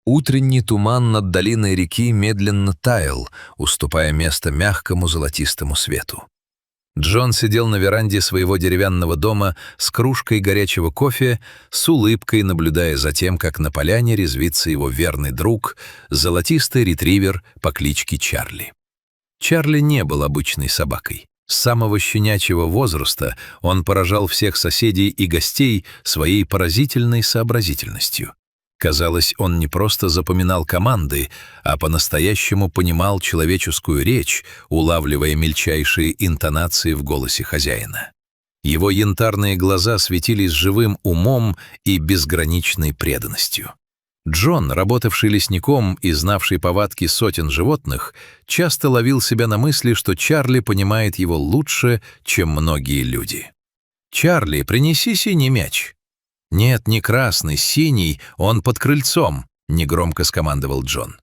Утренний туман над долиной реки медленно таял, уступая место мягкому золотистому свету. Джон сидел на веранде своего деревянного дома с кружкой горячего кофе, с улыбкой наблюдая за тем, как на поляне резвится его верный друг, золотистый ретривер по кличке Чарли. Чарли не был обычной собакой. С самого щенячьего возраста он поражал всех соседей и гостей своей поразительной сообразительностью. Казалось, он не просто запоминал команды, а по-настоящему понимал человеческую речь, улавливая мельчайшие интонации в голосе хозяина. Его янтарные глаза светились живым умом и безграничной преданностью. Джон, работавший лесником и знавший повадки сотен животных, часто ловил себя на мысли, что Чарли понимает его лучше, чем многие люди. «Чарли, принеси синий мяч». «Нет, не красный, синий, он под крыльцом», — негромко скомандовал Джон.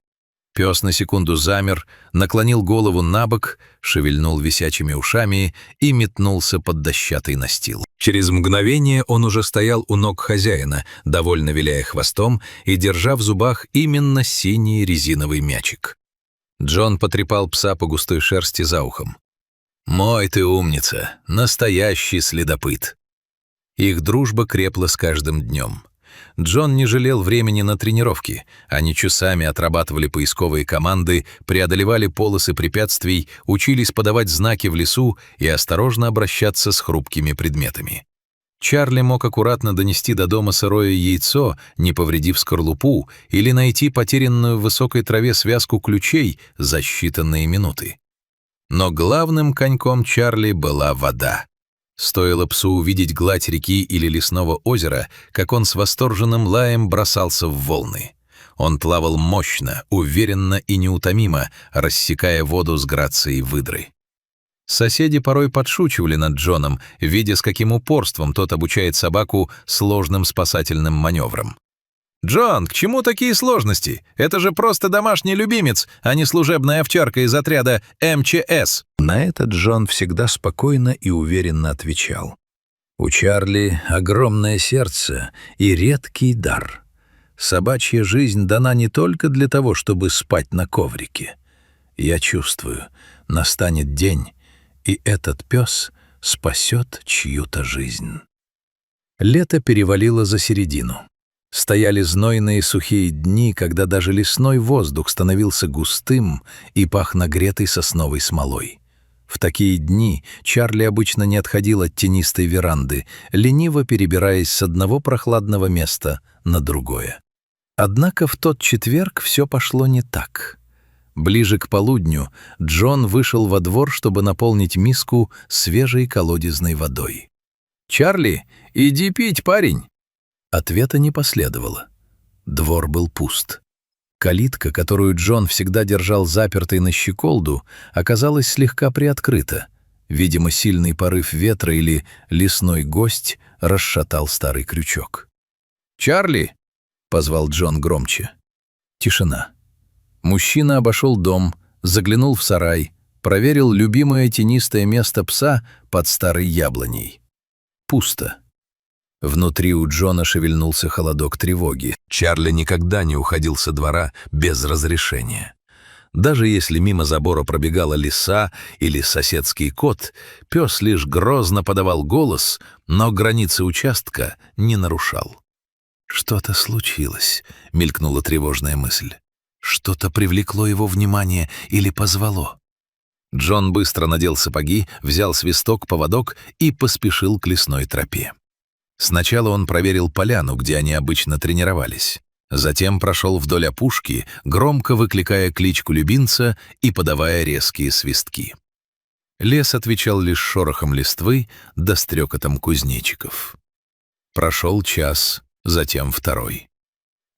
Пес на секунду замер, наклонил голову набок, шевельнул висячими ушами и метнулся под дощатый настил. Через мгновение он уже стоял у ног хозяина, довольно виляя хвостом и держа в зубах именно синий резиновый мячик. Джон потрепал пса по густой шерсти за ухом. «Мой ты умница, настоящий следопыт». Их дружба крепла с каждым днем. Джон не жалел времени на тренировки. Они часами отрабатывали поисковые команды, преодолевали полосы препятствий, учились подавать знаки в лесу и осторожно обращаться с хрупкими предметами. Чарли мог аккуратно донести до дома сырое яйцо, не повредив скорлупу, или найти потерянную в высокой траве связку ключей за считанные минуты. Но главным коньком Чарли была вода. Стоило псу увидеть гладь реки или лесного озера, как он с восторженным лаем бросался в волны. Он плавал мощно, уверенно и неутомимо, рассекая воду с грацией выдры. Соседи порой подшучивали над Джоном, видя, с каким упорством тот обучает собаку сложным спасательным маневрам. «Джон, к чему такие сложности? Это же просто домашний любимец, а не служебная овчарка из отряда МЧС». На это Джон всегда спокойно и уверенно отвечал. «У Чарли огромное сердце и редкий дар. Собачья жизнь дана не только для того, чтобы спать на коврике. Я чувствую, настанет день, и этот пес спасет чью-то жизнь». Лето перевалило за середину. Стояли знойные сухие дни, когда даже лесной воздух становился густым и пах нагретой сосновой смолой. В такие дни Чарли обычно не отходил от тенистой веранды, лениво перебираясь с одного прохладного места на другое. Однако в тот четверг все пошло не так. Ближе к полудню Джон вышел во двор, чтобы наполнить миску свежей колодезной водой. «Чарли, иди пить, парень!» Ответа не последовало. Двор был пуст. Калитка, которую Джон всегда держал запертой на щеколду, оказалась слегка приоткрыта. Видимо, сильный порыв ветра или лесной гость расшатал старый крючок. «Чарли!» — позвал Джон громче. Тишина. Мужчина обошел дом, заглянул в сарай, проверил любимое тенистое место пса под старой яблоней. Пусто. Внутри у Джона шевельнулся холодок тревоги. Чарли никогда не уходил со двора без разрешения. Даже если мимо забора пробегала лиса или соседский кот, пес лишь грозно подавал голос, но границы участка не нарушал. «Что-то случилось», — мелькнула тревожная мысль. «Что-то привлекло его внимание или позвало». Джон быстро надел сапоги, взял свисток, поводок и поспешил к лесной тропе. Сначала он проверил поляну, где они обычно тренировались. Затем прошел вдоль опушки, громко выкликая кличку любимца и подавая резкие свистки. Лес отвечал лишь шорохом листвы да стрекотом кузнечиков. Прошел час, затем второй.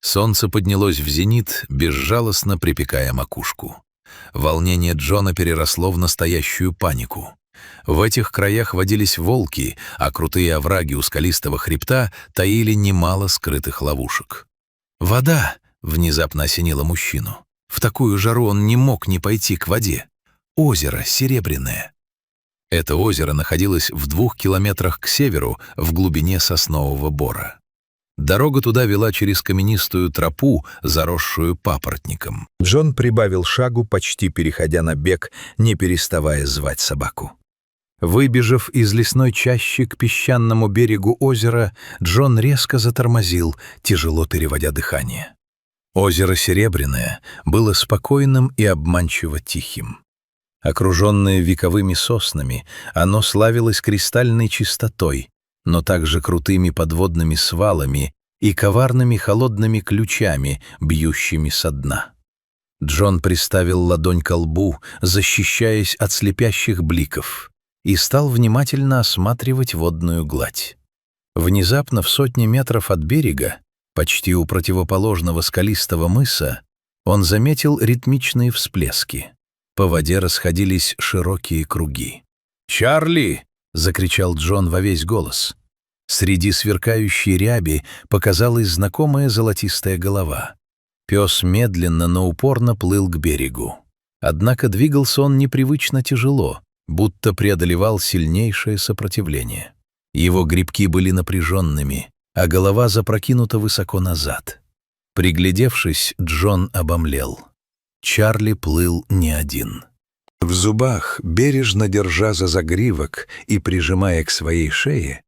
Солнце поднялось в зенит, безжалостно припекая макушку. Волнение Джона переросло в настоящую панику. В этих краях водились волки, а крутые овраги у скалистого хребта таили немало скрытых ловушек. «Вода!» — внезапно осенила мужчину. В такую жару он не мог не пойти к воде. Озеро Серебряное. Это озеро находилось в 2 километрах к северу, в глубине соснового бора. Дорога туда вела через каменистую тропу, заросшую папоротником. Джон прибавил шагу, почти переходя на бег, не переставая звать собаку. Выбежав из лесной чащи к песчаному берегу озера, Джон резко затормозил, тяжело переводя дыхание. Озеро Серебряное было спокойным и обманчиво тихим. Окруженное вековыми соснами, оно славилось кристальной чистотой, но также крутыми подводными свалами и коварными холодными ключами, бьющими со дна. Джон приставил ладонь ко лбу, защищаясь от слепящих бликов, и стал внимательно осматривать водную гладь. Внезапно в 100 метров от берега, почти у противоположного скалистого мыса, он заметил ритмичные всплески. По воде расходились широкие круги. «Чарли!» — закричал Джон во весь голос. Среди сверкающей ряби показалась знакомая золотистая голова. Пес медленно, но упорно плыл к берегу. Однако двигался он непривычно тяжело, будто преодолевал сильнейшее сопротивление. Его гребки были напряженными, а голова запрокинута высоко назад. Приглядевшись, Джон обомлел. Чарли плыл не один. В зубах, бережно держа за загривок и прижимая к своей шее,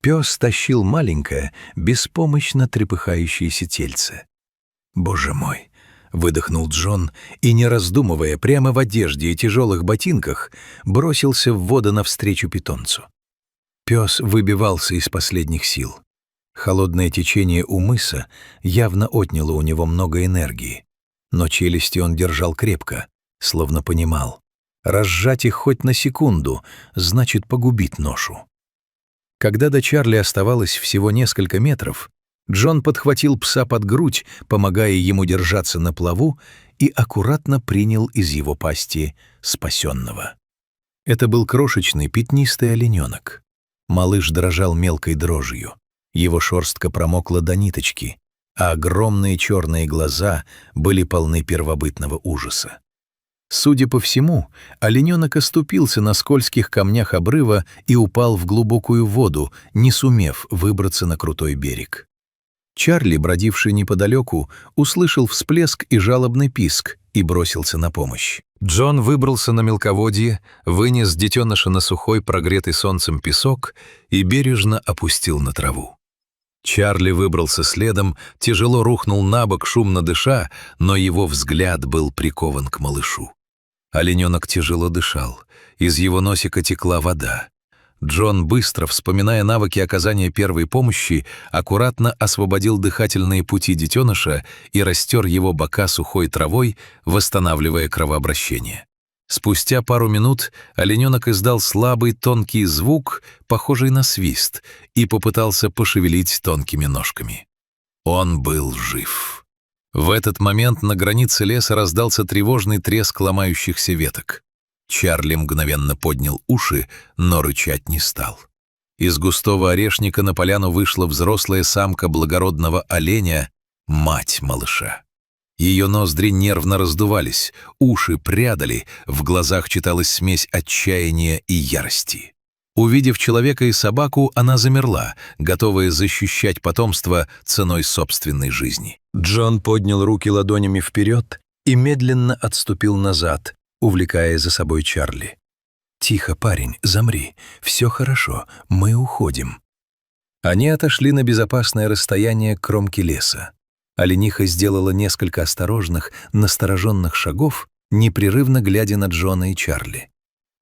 пес тащил маленькое, беспомощно трепыхающееся тельце. «Боже мой!» — выдохнул Джон и, не раздумывая, прямо в одежде и тяжелых ботинках, бросился в воду навстречу питомцу. Пес выбивался из последних сил. Холодное течение у мыса явно отняло у него много энергии, но челюсти он держал крепко, словно понимал. Разжать их хоть на секунду значит погубить ношу. Когда до Чарли оставалось всего несколько метров, Джон подхватил пса под грудь, помогая ему держаться на плаву, и аккуратно принял из его пасти спасенного. Это был крошечный пятнистый олененок. Малыш дрожал мелкой дрожью. Его шерстка промокла до ниточки, а огромные черные глаза были полны первобытного ужаса. Судя по всему, олененок оступился на скользких камнях обрыва и упал в глубокую воду, не сумев выбраться на крутой берег. Чарли, бродивший неподалеку, услышал всплеск и жалобный писк и бросился на помощь. Джон выбрался на мелководье, вынес детеныша на сухой, прогретый солнцем песок и бережно опустил на траву. Чарли выбрался следом, тяжело рухнул на бок, шумно дыша, но его взгляд был прикован к малышу. Олененок тяжело дышал, из его носика текла вода. Джон, быстро вспоминая навыки оказания первой помощи, аккуратно освободил дыхательные пути детеныша и растер его бока сухой травой, восстанавливая кровообращение. Спустя пару минут олененок издал слабый тонкий звук, похожий на свист, и попытался пошевелить тонкими ножками. Он был жив. В этот момент на границе леса раздался тревожный треск ломающихся веток. Чарли мгновенно поднял уши, но рычать не стал. Из густого орешника на поляну вышла взрослая самка благородного оленя, мать малыша. Ее ноздри нервно раздувались, уши прядали, в глазах читалась смесь отчаяния и ярости. Увидев человека и собаку, она замерла, готовая защищать потомство ценой собственной жизни. Джон поднял руки ладонями вперед и медленно отступил назад, увлекая за собой Чарли. «Тихо, парень, замри. Все хорошо, мы уходим». Они отошли на безопасное расстояние к кромке леса. Олениха сделала несколько осторожных, настороженных шагов, непрерывно глядя на Джона и Чарли.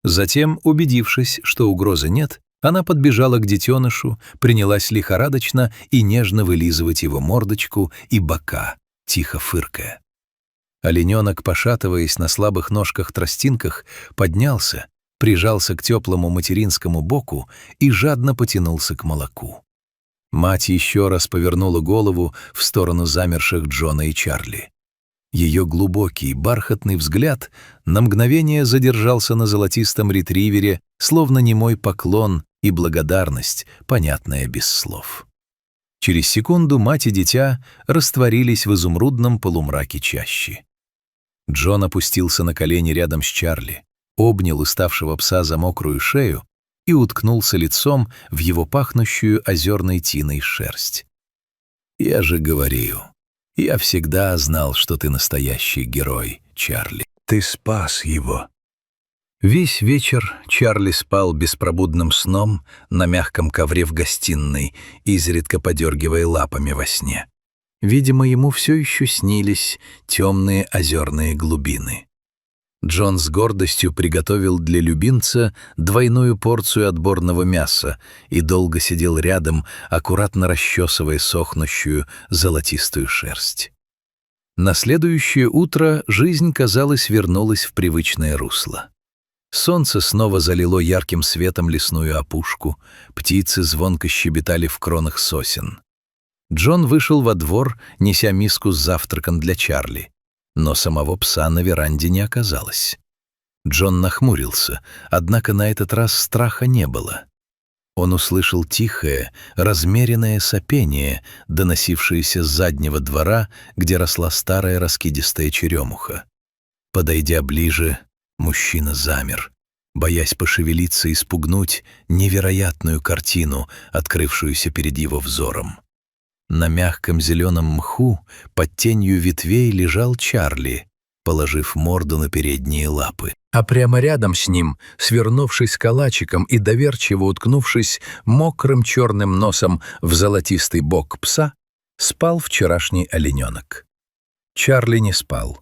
Затем, убедившись, что угрозы нет, она подбежала к детенышу, принялась лихорадочно и нежно вылизывать его мордочку и бока, тихо фыркая. Олененок, пошатываясь на слабых ножках-тростинках, поднялся, прижался к теплому материнскому боку и жадно потянулся к молоку. Мать еще раз повернула голову в сторону замерших Джона и Чарли. Ее глубокий, бархатный взгляд на мгновение задержался на золотистом ретривере, словно немой поклон и благодарность, понятная без слов. Через секунду мать и дитя растворились в изумрудном полумраке чащи. Джон опустился на колени рядом с Чарли, обнял уставшего пса за мокрую шею и уткнулся лицом в его пахнущую озерной тиной шерсть. Я же говорю, я всегда знал, что ты настоящий герой, Чарли. Ты спас его. Весь вечер Чарли спал беспробудным сном на мягком ковре в гостиной, изредка подергивая лапами во сне. Видимо, ему все еще снились темные озерные глубины. Джон с гордостью приготовил для любимца двойную порцию отборного мяса и долго сидел рядом, аккуратно расчесывая сохнущую золотистую шерсть. На следующее утро жизнь, казалось, вернулась в привычное русло. Солнце снова залило ярким светом лесную опушку, птицы звонко щебетали в кронах сосен. Джон вышел во двор, неся миску с завтраком для Чарли, но самого пса на веранде не оказалось. Джон нахмурился, однако на этот раз страха не было. Он услышал тихое, размеренное сопение, доносившееся с заднего двора, где росла старая раскидистая черемуха. Подойдя ближе, мужчина замер, боясь пошевелиться и спугнуть невероятную картину, открывшуюся перед его взором. На мягком зеленом мху под тенью ветвей лежал Чарли, положив морду на передние лапы. А прямо рядом с ним, свернувшись калачиком и доверчиво уткнувшись мокрым черным носом в золотистый бок пса, спал вчерашний олененок. Чарли не спал.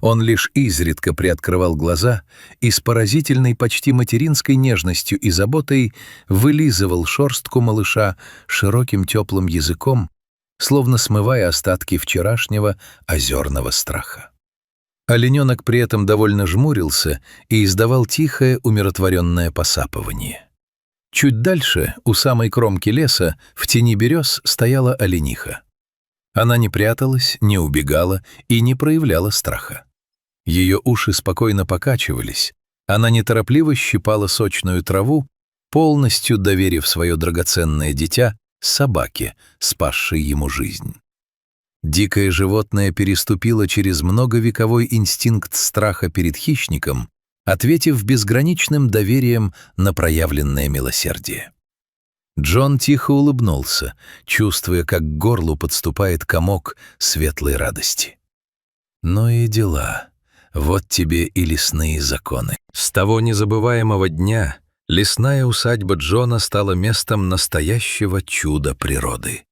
Он лишь изредка приоткрывал глаза и с поразительной, почти материнской нежностью и заботой вылизывал шерстку малыша широким теплым языком, словно смывая остатки вчерашнего озерного страха. Олененок при этом довольно жмурился и издавал тихое, умиротворенное посапывание. Чуть дальше, у самой кромки леса, в тени берез стояла олениха. Она не пряталась, не убегала и не проявляла страха. Ее уши спокойно покачивались, она неторопливо щипала сочную траву, полностью доверив свое драгоценное дитя собаке, спасшей ему жизнь. Дикое животное переступило через многовековой инстинкт страха перед хищником, ответив безграничным доверием на проявленное милосердие. Джон тихо улыбнулся, чувствуя, как к горлу подступает комок светлой радости. Ну и дела. Вот тебе и лесные законы. С того незабываемого дня лесная усадьба Джона стала местом настоящего чуда природы.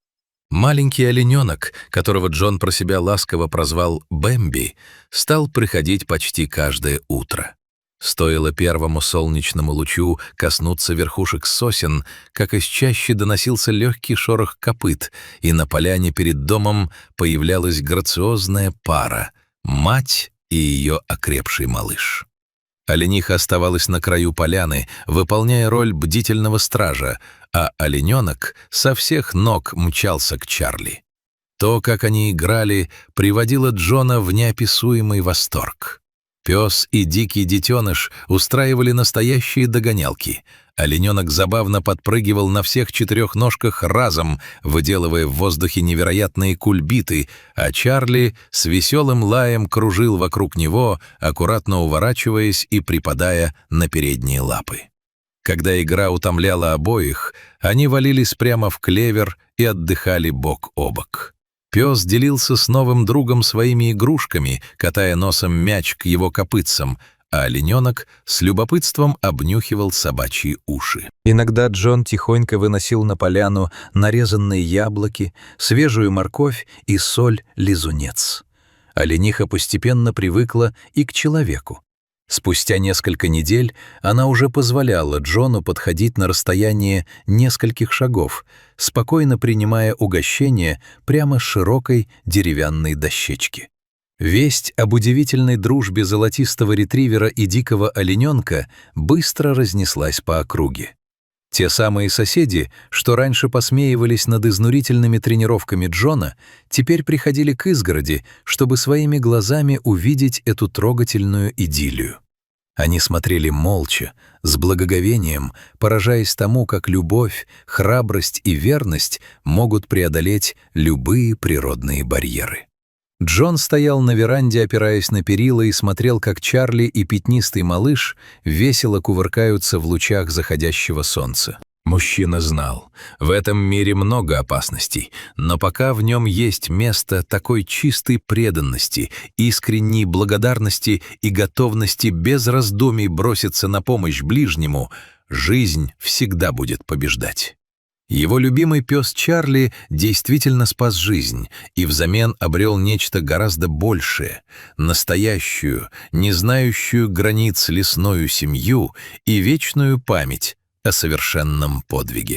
Маленький олененок, которого Джон про себя ласково прозвал Бэмби, стал приходить почти каждое утро. Стоило первому солнечному лучу коснуться верхушек сосен, как из чащи доносился легкий шорох копыт, и на поляне перед домом появлялась грациозная пара — мать и ее окрепший малыш. Олениха оставалась на краю поляны, выполняя роль бдительного стража, а олененок со всех ног мчался к Чарли. То, как они играли, приводило Джона в неописуемый восторг. Пес и дикий детеныш устраивали настоящие догонялки. Олененок забавно подпрыгивал на всех четырех ножках разом, выделывая в воздухе невероятные кульбиты, а Чарли с веселым лаем кружил вокруг него, аккуратно уворачиваясь и припадая на передние лапы. Когда игра утомляла обоих, они валились прямо в клевер и отдыхали бок о бок. Пес делился с новым другом своими игрушками, катая носом мяч к его копытцам, а олененок с любопытством обнюхивал собачьи уши. Иногда Джон тихонько выносил на поляну нарезанные яблоки, свежую морковь и соль-лизунец. Олениха постепенно привыкла и к человеку. Спустя несколько недель она уже позволяла Джону подходить на расстояние нескольких шагов, спокойно принимая угощение прямо с широкой деревянной дощечки. Весть об удивительной дружбе золотистого ретривера и дикого олененка быстро разнеслась по округе. Те самые соседи, что раньше посмеивались над изнурительными тренировками Джона, теперь приходили к изгороди, чтобы своими глазами увидеть эту трогательную идиллию. Они смотрели молча, с благоговением, поражаясь тому, как любовь, храбрость и верность могут преодолеть любые природные барьеры. Джон стоял на веранде, опираясь на перила, и смотрел, как Чарли и пятнистый малыш весело кувыркаются в лучах заходящего солнца. Мужчина знал, в этом мире много опасностей, но пока в нем есть место такой чистой преданности, искренней благодарности и готовности без раздумий броситься на помощь ближнему, жизнь всегда будет побеждать. Его любимый пес Чарли действительно спас жизнь и взамен обрел нечто гораздо большее — настоящую, не знающую границ лесную семью и вечную память о совершенном подвиге.